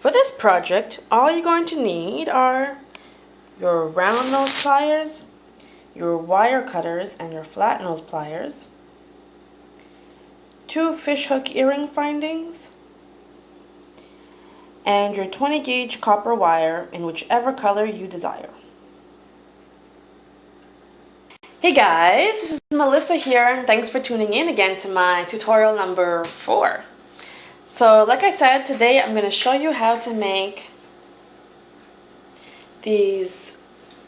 For this project, all you're going to need are your round nose pliers, your wire cutters and your flat nose pliers, 2 fishhook earring findings, and your 20 gauge copper wire in whichever color you desire. Hey guys, this is Melissa here, and thanks for tuning in again to my tutorial number 4. So like I said, today I'm going to show you how to make these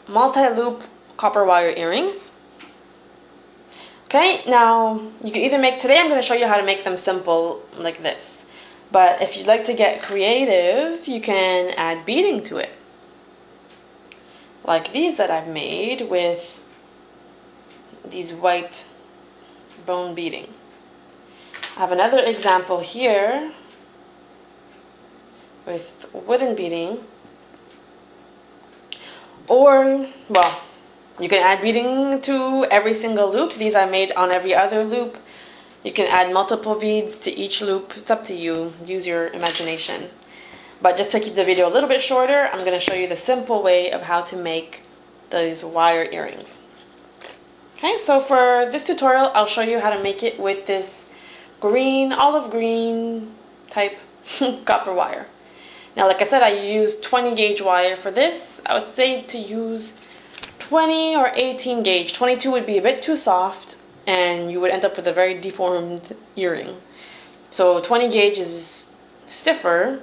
multi-loop copper wire earrings. Okay, now you can either make, today I'm going to show you how to make them simple like this. But if you'd like to get creative, you can add beading to it. Like these that I've made with these white bone beading. I have another example here with wooden beading. Or, well, you can add beading to every single loop. These I made on every other loop. You can add multiple beads to each loop. It's up to you. Use your imagination. But just to keep the video a little bit shorter, I'm going to show you the simple way of how to make these wire earrings. Okay, so for this tutorial, I'll show you how to make it with this green, olive green type copper wire. Now, like I said, I used 20 gauge wire for this. I would say to use 20 or 18 gauge. 22 would be a bit too soft, and you would end up with a very deformed earring. So 20 gauge is stiffer,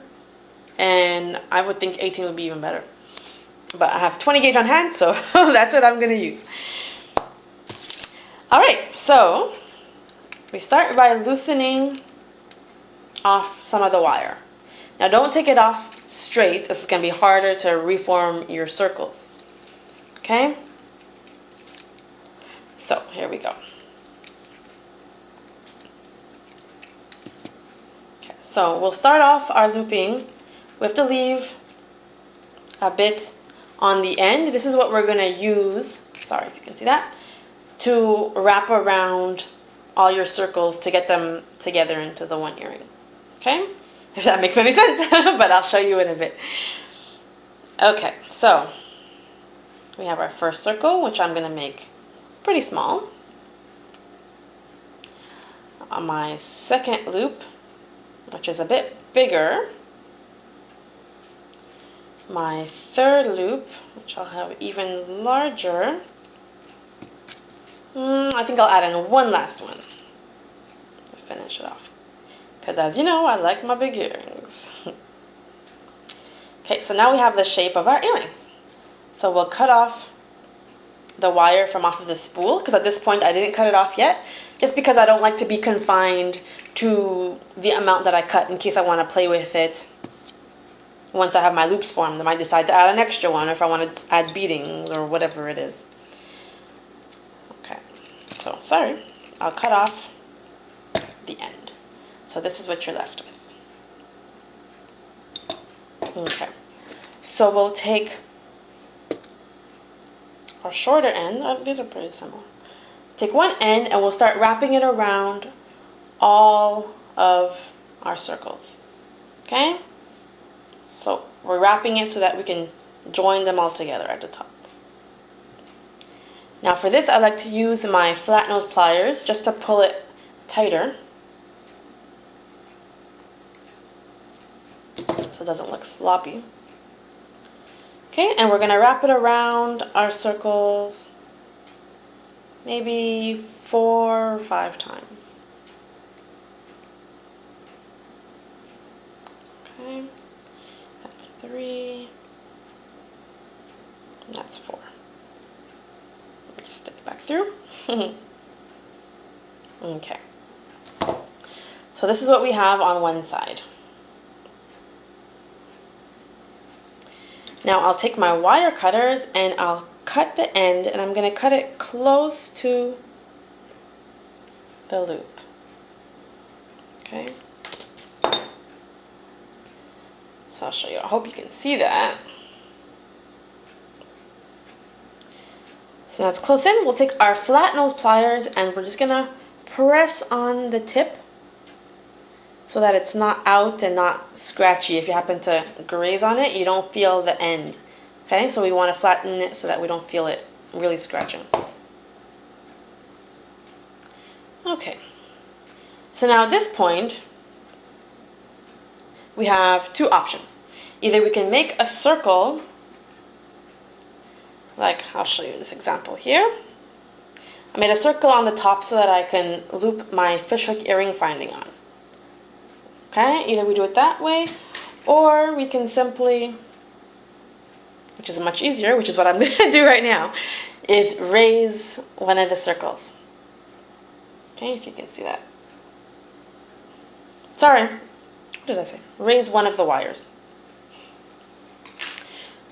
and I would think 18 would be even better. But I have 20 gauge on hand, so that's what I'm going to use. Alright, so we start by loosening off some of the wire. Now don't take it off straight. This is going to be harder to reform your circles. Okay? So here we go. Okay, so we'll start off our looping. We have to leave a bit on the end. This is what we're going to use, sorry if you can see that, to wrap around all your circles to get them together into the one earring. Okay? If that makes any sense, but I'll show you in a bit. Okay, so we have our first circle, which I'm going to make pretty small. On my second loop, which is a bit bigger. My third loop, which I'll have even larger. I think I'll add in one last one to finish it off. Because as you know, I like my big earrings. Okay, so now we have the shape of our earrings. So we'll cut off the wire from off of the spool, because at this point I didn't cut it off yet, just because I don't like to be confined to the amount that I cut in case I want to play with it. Once I have my loops formed, I might decide to add an extra one, or if I want to add beadings or whatever it is. Okay, so sorry, I'll cut off the end. So this is what you're left with. Okay, so we'll take our shorter end. These are pretty similar. Take one end and we'll start wrapping it around all of our circles. Okay? So we're wrapping it so that we can join them all together at the top. Now for this, I like to use my flat nose pliers just to pull it tighter, so it doesn't look sloppy. Okay, and we're going to wrap it around our circles maybe 4 or 5 times. Okay, that's 3, and that's 4. Let me just stick it back through. Okay, so this is what we have on one side. Now I'll take my wire cutters and I'll cut the end, and I'm going to cut it close to the loop. Okay. So I'll show you. I hope you can see that. So now it's close in. We'll take our flat nose pliers and we're just going to press on the tip so that it's not out and not scratchy. If you happen to graze on it, you don't feel the end. Okay, so we want to flatten it so that we don't feel it really scratching. Okay, so now at this point, we have two options. Either we can make a circle, like I'll show you this example here. I made a circle on the top so that I can loop my fishhook earring finding on. Okay, either we do it that way, or we can simply, which is much easier, which is what I'm going to do right now, is raise one of the circles. Okay, if you can see that. Sorry, what did I say? Raise one of the wires.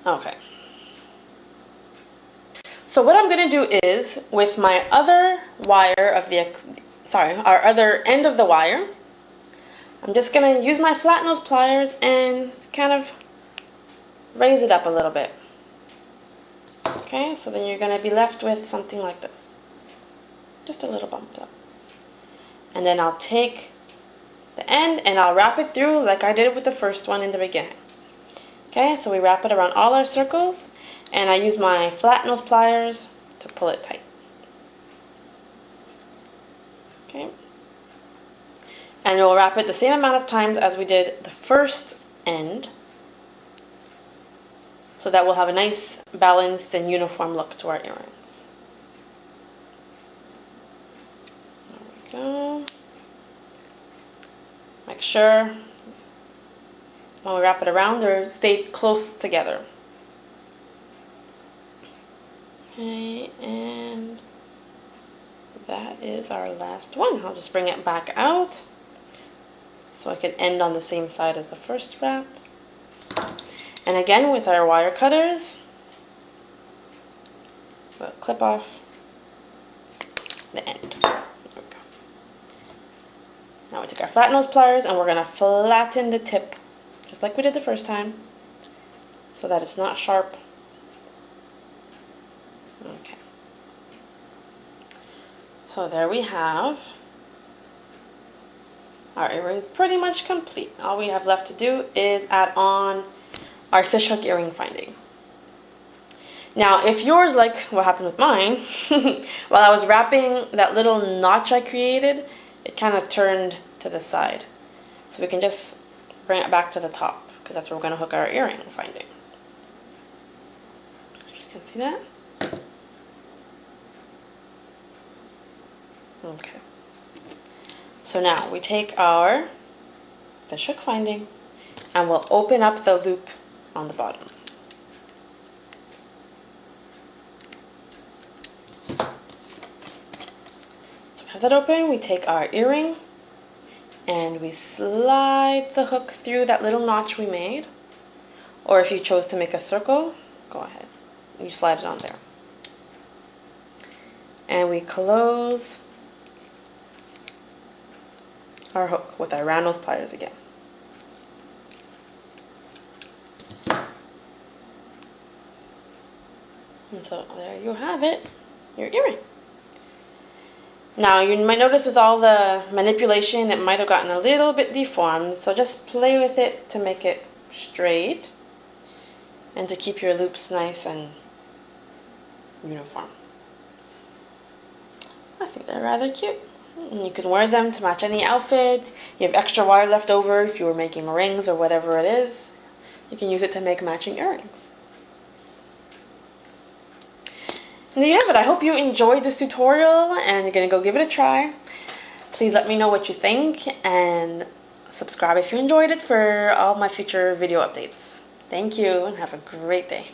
Okay. So what I'm going to do is, with my other wire of the, our other end of the wire, I'm just going to use my flat nose pliers and kind of raise it up a little bit. Okay, so then you're going to be left with something like this. Just a little bumped up. And then I'll take the end and I'll wrap it through like I did with the first one in the beginning. Okay, so we wrap it around all our circles, and I use my flat nose pliers to pull it tight. Okay. And we'll wrap it the same amount of times as we did the first end, so that we'll have a nice balanced and uniform look to our earrings. There we go. Make sure when we wrap it around, they stay close together. Okay, and that is our last one. I'll just bring it back out so I can end on the same side as the first wrap. And again, with our wire cutters, we'll clip off the end. There we go. Now we take our flat nose pliers and we're going to flatten the tip, just like we did the first time, so that it's not sharp. Okay. So there we have our earring pretty much complete. All we have left to do is add on our fishhook earring finding. Now, if yours, like what happened with mine, while I was wrapping, that little notch I created, it kind of turned to the side. So we can just bring it back to the top, because that's where we're going to hook our earring finding. If you can see that. Okay. So now we take our fishhook finding and we'll open up the loop on the bottom. So we have that open, we take our earring and we slide the hook through that little notch we made. Or if you chose to make a circle, go ahead. You slide it on there. And we close our hook with our round nose pliers again. And so there you have it, your earring. Now you might notice with all the manipulation it might have gotten a little bit deformed, so just play with it to make it straight and to keep your loops nice and uniform. I think they're rather cute. And you can wear them to match any outfit. You have extra wire left over if you were making rings or whatever it is. You can use it to make matching earrings. And there you have it. I hope you enjoyed this tutorial and you're going to go give it a try. Please let me know what you think and subscribe if you enjoyed it for all my future video updates. Thank you and have a great day.